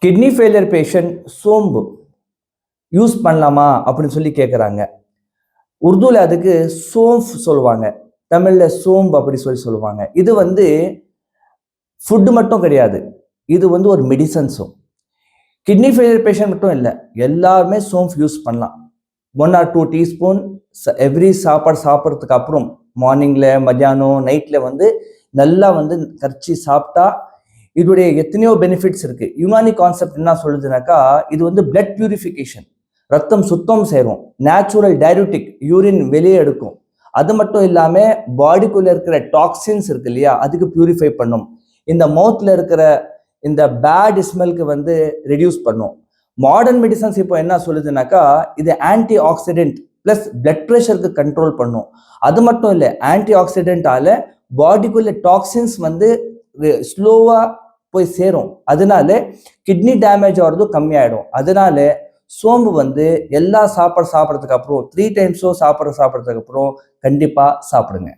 Kidney failure patient சோம்பு use பண்ணலாமா அப்படின்னு சொல்லி கேட்குறாங்க. உருதுல அதுக்கு சோம்ஃப் சொல்லுவாங்க, தமிழ்ல சோம்பு அப்படி சொல்லுவாங்க. இது ஃபுட்டு மட்டும் கிடையாது, இது ஒரு மெடிசன்ஸும். கிட்னி ஃபெயிலியர் பேஷண்ட் மட்டும் இல்லை, எல்லாருமே சோம்ஃப் யூஸ் பண்ணலாம். 1 or 2 டீஸ்பூன் எவ்ரி சாப்பாடு சாப்பிட்றதுக்கு அப்புறம் மார்னிங்கில், மத்தியானம், நைட்டில் நல்லா கரைச்சி சாப்பிட்டா இதோடைய எத்தனையோ பெனிஃபிட்ஸ் இருக்கு. யுனானி கான்செப்ட் என்ன சொல்லுதுனாக்கா, இது பிளட் பியூரிஃபிகேஷன், ரத்தம் சுத்தம் சேரும், நேச்சுரல் டையூட்டிக், யூரின் வெளியே எடுக்கும். அது மட்டும் இல்லாமல் பாடிக்குள்ளே இருக்கிற டாக்ஸின்ஸ் இருக்கு இல்லையா, அதுக்கு பியூரிஃபை பண்ணும். இந்த மவுத்தில் இருக்கிற இந்த பேட் ஸ்மெல்க்கு ரெடியூஸ் பண்ணும். மாடர்ன் மெடிசன்ஸ் இப்போ என்ன சொல்லுதுனாக்கா, இது ஆன்டி ஆக்சிடென்ட் பிளஸ் பிளட் ப்ரெஷருக்கு கண்ட்ரோல் பண்ணும். அது மட்டும் இல்லை, ஆன்டி ஆக்சிடென்டால பாடிக்குள்ள டாக்ஸின்ஸ் ஸ்லோவா போய் சேரும். அதனால கிட்னி டேமேஜ் ஆகிறது கம்மியாயிடும். அதனால சோம்பு எல்லா சாப்பிட்றதுக்கு அப்புறம் 3 டைம்ஸோ சாப்பிட்றதுக்கு அப்புறம் கண்டிப்பா சாப்பிடுங்க.